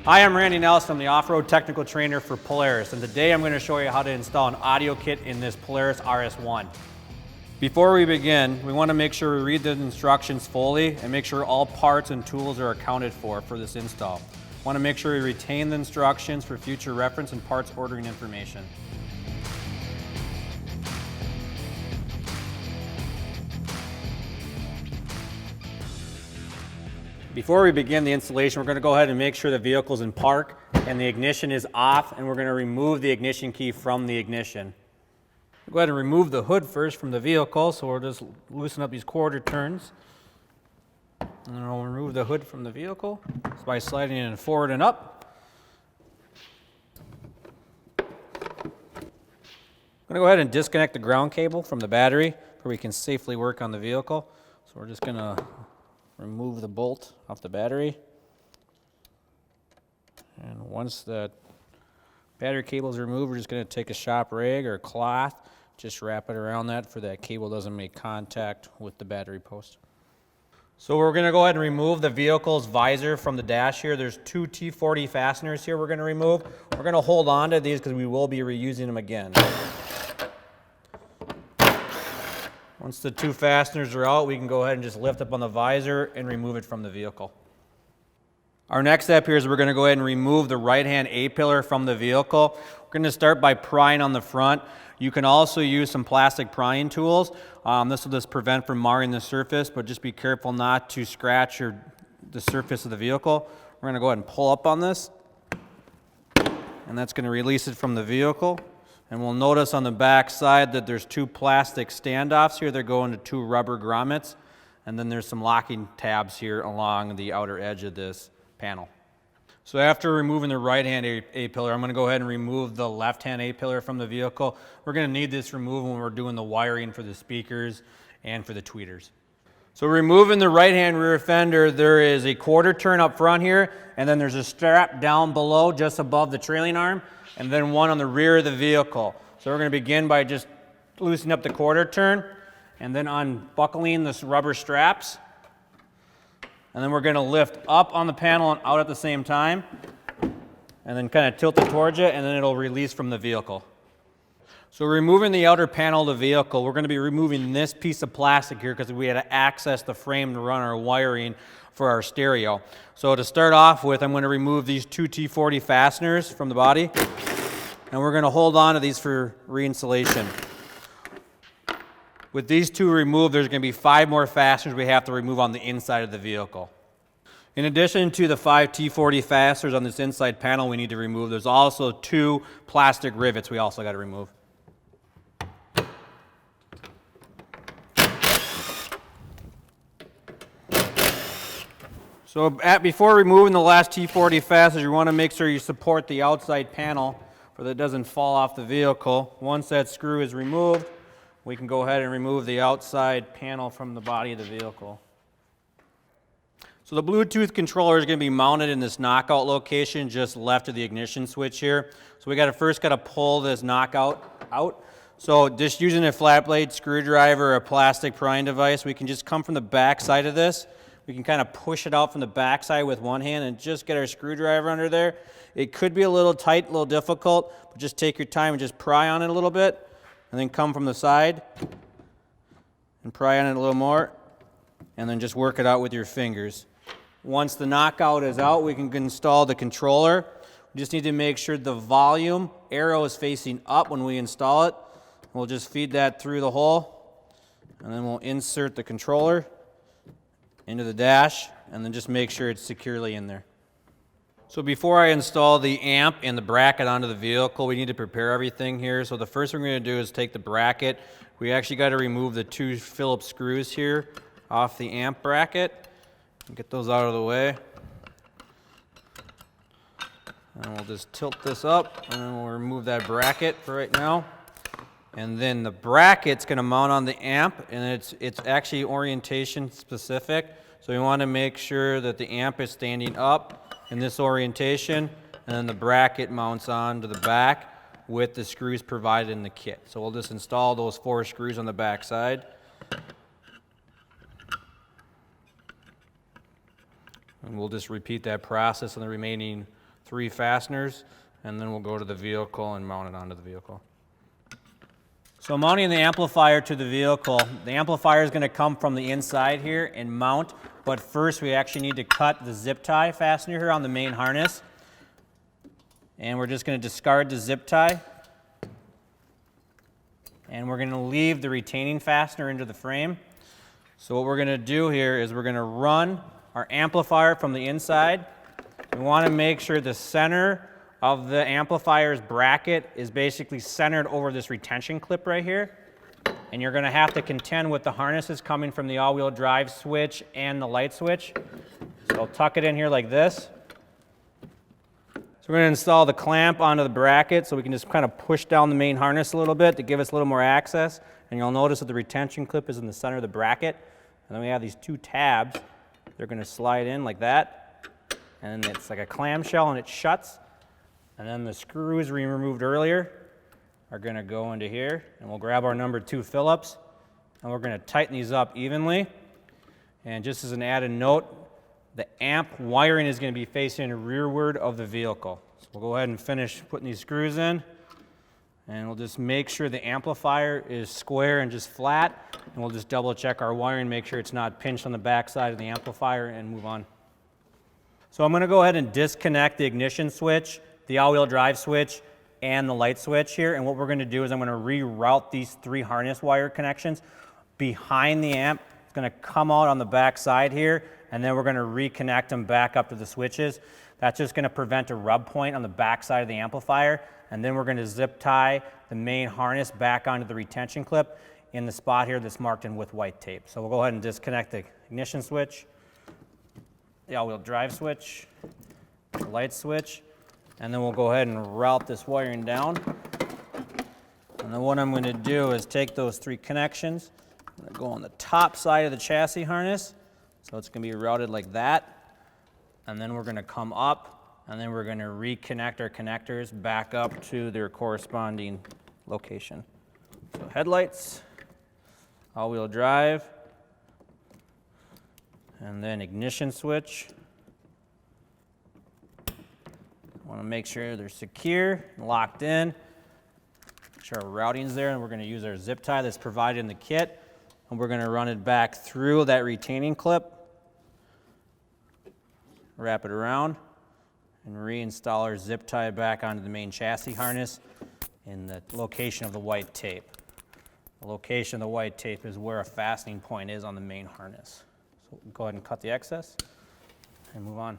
Hi, I'm Randy Nelson. I'm the off-road technical trainer for Polaris, and today I'm going to show you how to install an audio kit in this Polaris RS1. Before we begin, we want to make sure we read the instructions fully and make sure all parts and tools are accounted for this install. We want to make sure we retain the instructions for future reference and parts ordering information. Before we begin the installation, we're going to go ahead and make sure the vehicle's in park and the ignition is off, and we're going to remove the ignition key from the ignition. We'll go ahead and remove the hood first from the vehicle, so we'll just loosen up these quarter turns. And we'll remove the hood from the vehicle just by sliding it forward and up. I'm going to go ahead and disconnect the ground cable from the battery so we can safely work on the vehicle. So we're just going to remove the bolt off the battery. And once the battery cable is removed, we're just going to take a shop rag or a cloth, just wrap it around that so that cable doesn't make contact with the battery post. So we're going to go ahead and remove the vehicle's visor from the dash here. There's two T40 fasteners here we're going to remove. We're going to hold on to these because we will be reusing them again. Once the two fasteners are out, we can go ahead and just lift up on the visor and remove it from the vehicle. Our next step here is we're going to go ahead and remove the right-hand A-pillar from the vehicle. We're going to start by prying on the front. You can also use some plastic prying tools. This will just prevent from marring the surface, but just be careful not to scratch the surface of the vehicle. We're going to go ahead and pull up on this, and that's going to release it from the vehicle. And we'll notice on the back side that there's two plastic standoffs here. They're going to two rubber grommets. And then there's some locking tabs here along the outer edge of this panel. So after removing the right-hand A-pillar, I'm going to go ahead and remove the left-hand A-pillar from the vehicle. We're going to need this removed when we're doing the wiring for the speakers and for the tweeters. So removing the right-hand rear fender, there is a quarter turn up front here, and then there's a strap down below just above the trailing arm, and then one on the rear of the vehicle. So we're going to begin by just loosening up the quarter turn and then unbuckling the rubber straps. And then we're going to lift up on the panel and out at the same time, and then kind of tilt it towards you, and then it'll release from the vehicle. So removing the outer panel of the vehicle, we're going to be removing this piece of plastic here because we had to access the frame to run our wiring for our stereo. So to start off with, I'm going to remove these two T40 fasteners from the body, and we're going to hold on to these for reinstallation. With these two removed, there's going to be 5 more fasteners we have to remove on the inside of the vehicle. In addition to the 5 T40 fasteners on this inside panel we need to remove, there's also 2 plastic rivets we also got to remove. So before removing the last T40 fasteners, you want to make sure you support the outside panel so that it doesn't fall off the vehicle. Once that screw is removed, we can go ahead and remove the outside panel from the body of the vehicle. So the Bluetooth controller is going to be mounted in this knockout location just left of the ignition switch here. So we first got to pull this knockout out. So just using a flat blade screwdriver or a plastic prying device, we can just come from the back side of this. We can kind of push it out from the back side with one hand and just get our screwdriver under there. It could be a little tight, a little difficult, but just take your time and just pry on it a little bit, and then come from the side and pry on it a little more, and then just work it out with your fingers. Once the knockout is out, we can install the controller. We just need to make sure the volume arrow is facing up when we install it. We'll just feed that through the hole, and then we'll insert the controller into the dash, and then just make sure it's securely in there. So before I install the amp and the bracket onto the vehicle, we need to prepare everything here. So the first thing we're going to do is take the bracket. We actually got to remove the 2 Phillips screws here off the amp bracket and get those out of the way. And we'll just tilt this up, and then we'll remove that bracket for right now. And then the bracket's going to mount on the amp, and it's actually orientation specific. So we want to make sure that the amp is standing up in this orientation, and then the bracket mounts on to the back with the screws provided in the kit. So we'll just install those 4 screws on the back side. And we'll just repeat that process on the remaining 3 fasteners, and then we'll go to the vehicle and mount it onto the vehicle. So mounting the amplifier to the vehicle, the amplifier is going to come from the inside here and mount, but first we actually need to cut the zip tie fastener here on the main harness. And we're just going to discard the zip tie. And we're going to leave the retaining fastener into the frame. So what we're going to do here is we're going to run our amplifier from the inside. We want to make sure the center of the amplifier's bracket is basically centered over this retention clip right here. And you're going to have to contend with the harnesses coming from the all-wheel drive switch and the light switch. So I'll tuck it in here like this. So we're going to install the clamp onto the bracket so we can just kind of push down the main harness a little bit to give us a little more access. And you'll notice that the retention clip is in the center of the bracket. And then we have these 2 tabs. They're going to slide in like that. And then it's like a clamshell and it shuts. And then the screws we removed earlier are going to go into here. And we'll grab our number 2 Phillips. And we're going to tighten these up evenly. And just as an added note, the amp wiring is going to be facing rearward of the vehicle. So we'll go ahead and finish putting these screws in. And we'll just make sure the amplifier is square and just flat. And we'll just double check our wiring, make sure it's not pinched on the back side of the amplifier, and move on. So I'm going to go ahead and disconnect the ignition switch, the all-wheel drive switch, and the light switch here. And what we're going to do is I'm going to reroute these 3 harness wire connections behind the amp. It's going to come out on the back side here. And then we're going to reconnect them back up to the switches. That's just going to prevent a rub point on the back side of the amplifier. And then we're going to zip tie the main harness back onto the retention clip in the spot here that's marked in with white tape. So we'll go ahead and disconnect the ignition switch, the all-wheel drive switch, the light switch, and then we'll go ahead and route this wiring down. And then what I'm going to do is take those 3 connections, I'm going to go on the top side of the chassis harness. So it's going to be routed like that, and then we're going to come up, and then we're going to reconnect our connectors back up to their corresponding location. So headlights, all-wheel drive, and then ignition switch. Want to make sure they're secure, locked in. Make sure our routing's there, and we're going to use our zip tie that's provided in the kit, and we're going to run it back through that retaining clip. Wrap it around and reinstall our zip tie back onto the main chassis harness in the location of the white tape. The location of the white tape is where a fastening point is on the main harness. So we'll go ahead and cut the excess and move on.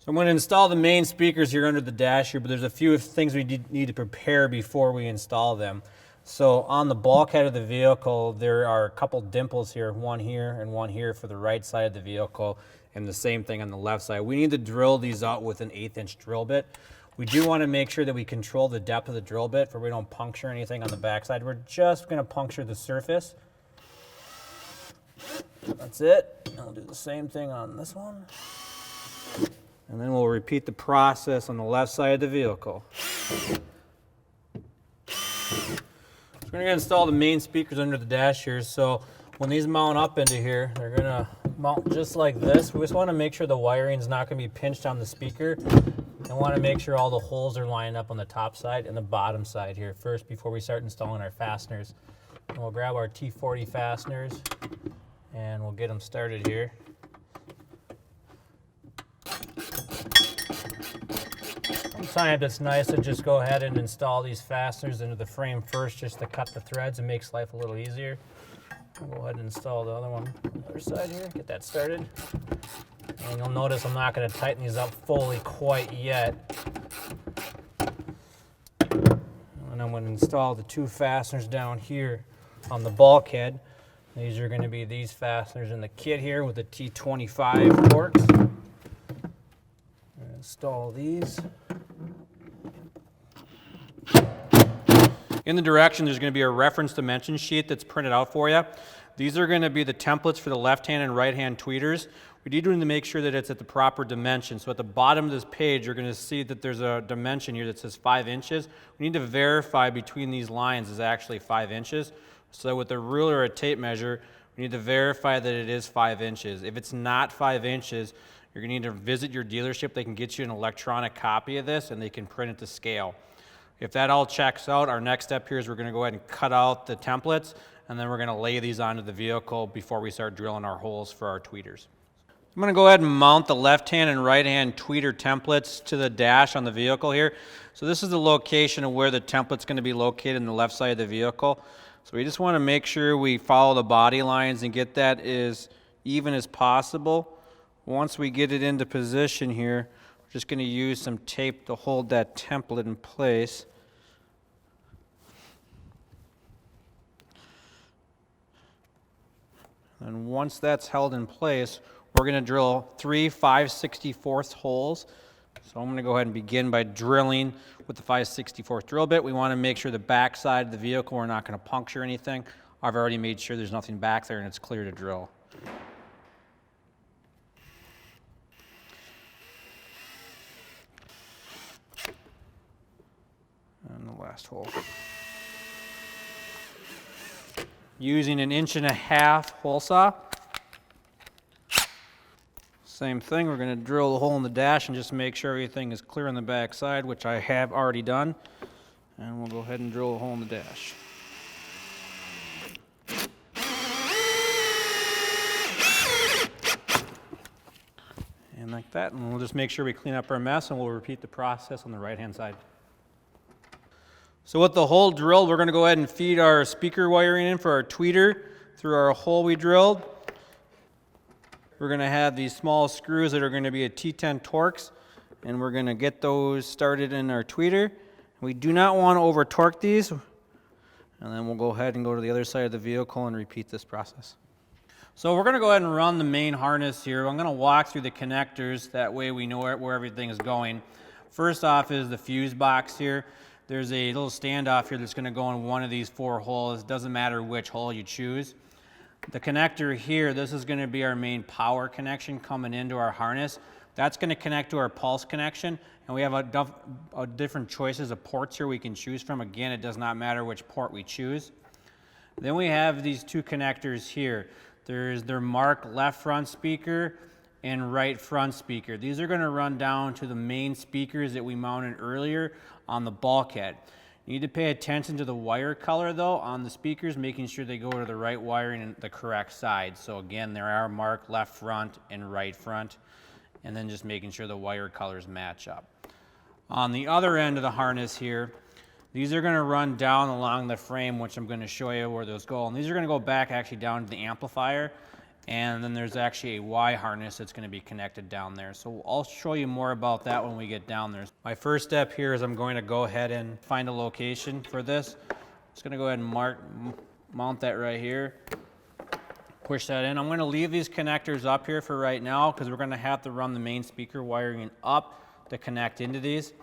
So I'm going to install the main speakers here under the dash here, but there's a few things we need to prepare before we install them. So on the bulkhead of the vehicle, there are a couple dimples here, one here and one here for the right side of the vehicle, and the same thing on the left side. We need to drill these out with an 1/8" drill bit. We do want to make sure that we control the depth of the drill bit so we don't puncture anything on the back side. We're just going to puncture the surface. That's it. And we'll do the same thing on this one. And then we'll repeat the process on the left side of the vehicle. So we're going to install the main speakers under the dash here. So when these mount up into here, they're going to mount just like this. We just want to make sure the wiring is not going to be pinched on the speaker. And want to make sure all the holes are lined up on the top side and the bottom side here first before we start installing our fasteners. And we'll grab our T40 fasteners and we'll get them started here. Sometimes it's nice to just go ahead and install these fasteners into the frame first just to cut the threads. It makes life a little easier. I'll go ahead and install the other one on the other side here, get that started. And you'll notice I'm not going to tighten these up fully quite yet. And I'm going to install the 2 fasteners down here on the bulkhead. These are going to be these fasteners in the kit here with the T25 forks. Install these. In the direction, there's going to be a reference dimension sheet that's printed out for you. These are going to be the templates for the left-hand and right-hand tweeters. We need to make sure that it's at the proper dimension. So at the bottom of this page, you're going to see that there's a dimension here that says 5 inches. We need to verify between these lines is actually 5 inches. So with a ruler or a tape measure, we need to verify that it is 5 inches. If it's not 5 inches, you're going to need to visit your dealership. They can get you an electronic copy of this and they can print it to scale. If that all checks out, our next step here is we're going to go ahead and cut out the templates, and then we're going to lay these onto the vehicle before we start drilling our holes for our tweeters. I'm going to go ahead and mount the left-hand and right-hand tweeter templates to the dash on the vehicle here. So this is the location of where the template's going to be located in the left side of the vehicle. So we just want to make sure we follow the body lines and get that as even as possible. Once we get it into position here, we're just going to use some tape to hold that template in place. And once that's held in place, we're going to drill 3 5/64 holes. So I'm going to go ahead and begin by drilling with the 5/64 drill bit. We want to make sure the back side of the vehicle, we're not going to puncture anything. I've already made sure there's nothing back there and it's clear to drill. And the last hole. Using an 1.5-inch hole saw. Same thing, we're going to drill the hole in the dash and just make sure everything is clear on the back side, which I have already done. And we'll go ahead and drill a hole in the dash. And like that, and we'll just make sure we clean up our mess, and we'll repeat the process on the right-hand side. So with the hole drilled, we're going to go ahead and feed our speaker wiring in for our tweeter through our hole we drilled. We're going to have these small screws that are going to be a T10 Torx, and we're going to get those started in our tweeter. We do not want to over torque these, and then we'll go ahead and go to the other side of the vehicle and repeat this process. So we're going to go ahead and run the main harness here. I'm going to walk through the connectors, that way we know where everything is going. First off is the fuse box here. There's a little standoff here that's going to go in one of these 4 holes. It doesn't matter which hole you choose. The connector here, this is going to be our main power connection coming into our harness. That's going to connect to our pulse connection, and we have a different choices of ports here we can choose from. Again, it does not matter which port we choose. Then we have these 2 connectors here. There's their marked left front speaker and right front speaker. These are going to run down to the main speakers that we mounted earlier on the bulkhead. You need to pay attention to the wire color though on the speakers, making sure they go to the right wiring and the correct side. So again, there are marked left front and right front, and then just making sure the wire colors match up. On the other end of the harness here, these are going to run down along the frame, which I'm going to show you where those go. And these are going to go back actually down to the amplifier. And then there's actually a Y harness that's going to be connected down there. So I'll show you more about that when we get down there. My first step here is I'm going to go ahead and find a location for this. I'm just going to go ahead and mount that right here. Push that in. I'm going to leave these connectors up here for right now because we're going to have to run the main speaker wiring up to connect into these.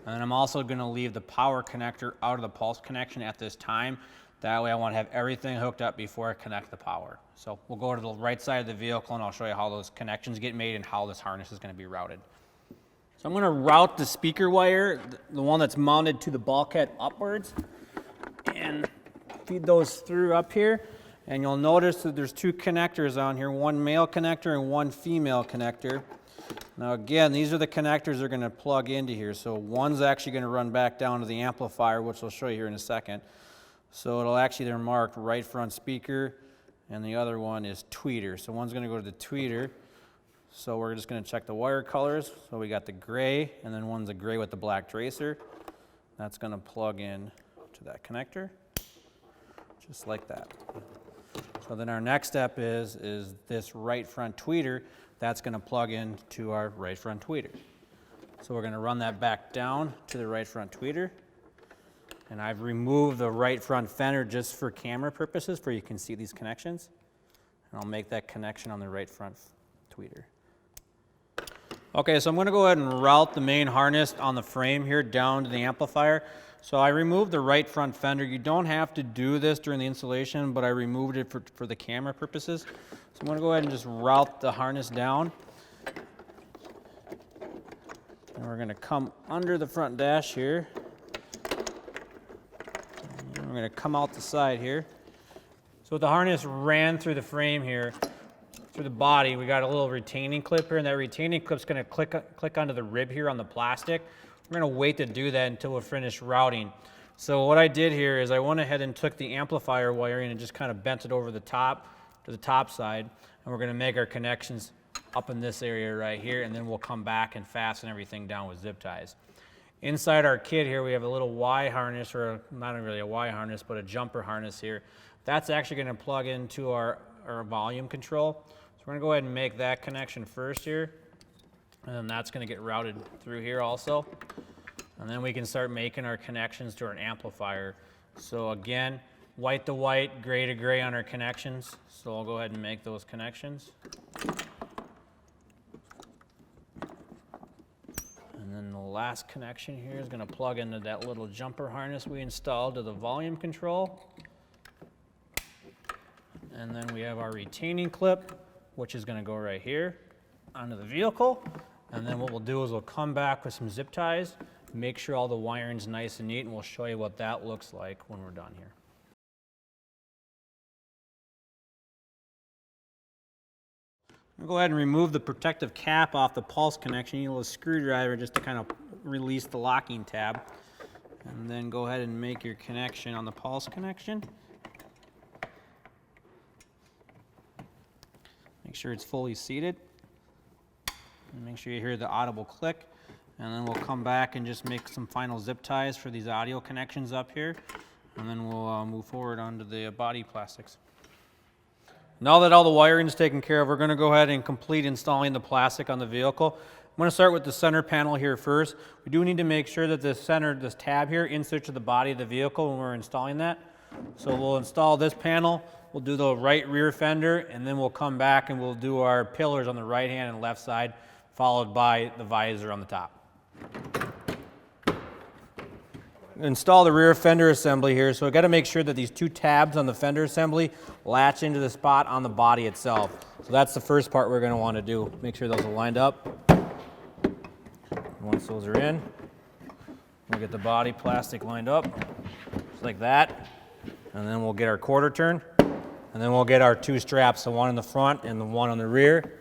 And then I'm also going to leave the power connector out of the pulse connection at this time. That way I want to have everything hooked up before I connect the power. So we'll go to the right side of the vehicle and I'll show you how those connections get made and how this harness is going to be routed. So I'm going to route the speaker wire, the one that's mounted to the bulkhead, upwards, and feed those through up here. And you'll notice that there's 2 connectors on here, one male connector and one female connector. Now again, these are the connectors that are going to plug into here. So one's actually going to run back down to the amplifier, which I'll show you here in a second. So it'll actually, they're marked right front speaker, and the other one is tweeter. So one's going to go to the tweeter. So we're just going to check the wire colors. So we got the gray, and then one's a gray with the black tracer. That's going to plug in to that connector, just like that. So then our next step is this right front tweeter. That's going to plug in to our right front tweeter. So we're going to run that back down to the right front tweeter. And I've removed the right front fender just for camera purposes, for you can see these connections. And I'll make that connection on the right front tweeter. Okay, so I'm going to go ahead and route the main harness on the frame here down to the amplifier. So I removed the right front fender. You don't have to do this during the installation, but I removed it for the camera purposes. So I'm going to go ahead and just route the harness down. And we're going to come under the front dash here. And we're going to come out the side here. So the harness ran through the frame here. through the body, we got a little retaining clip here, and that retaining clip's going to click onto the rib here on the plastic. We're going to wait to do that until we're finished routing. So what I did here is I went ahead and took the amplifier wiring and just kind of bent it over the top to the top side, and we're going to make our connections up in this area right here, and then we'll come back and fasten everything down with zip ties. Inside our kit here, we have a little Y harness, or not really a Y harness, but a jumper harness here. That's actually going to plug into our volume control. So we're going to go ahead and make that connection first here, and then that's going to get routed through here also. And then we can start making our connections to our amplifier. So again, white to white, gray to gray on our connections. So I'll go ahead and make those connections. And then the last connection here is going to plug into that little jumper harness we installed to the volume control. And then we have our retaining clip, which is going to go right here onto the vehicle. And then what we'll do is we'll come back with some zip ties, make sure all the wiring's nice and neat, and we'll show you what that looks like when we're done here. I'm going to go ahead and remove the protective cap off the pulse connection. You need a little screwdriver just to kind of release the locking tab. And then go ahead and make your connection on the pulse connection. Make sure it's fully seated. And make sure you hear the audible click. And then we'll come back and just make some final zip ties for these audio connections up here. And then we'll move forward onto the body plastics. Now that all the wiring is taken care of, we're going to go ahead and complete installing the plastic on the vehicle. I'm going to start with the center panel here first. We do need to make sure that this tab here inserts to the body of the vehicle when we're installing that. So we'll install this panel, we'll do the right rear fender, and then we'll come back and we'll do our pillars on the right hand and left side, followed by the visor on the top. Install the rear fender assembly here, so we've got to make sure that these two tabs on the fender assembly latch into the spot on the body itself. So that's the first part we're going to want to do. Make sure those are lined up. Once those are in, we'll get the body plastic lined up, just like that. And then we'll get our quarter turn, and then we'll get our two straps, the one in the front and the one on the rear.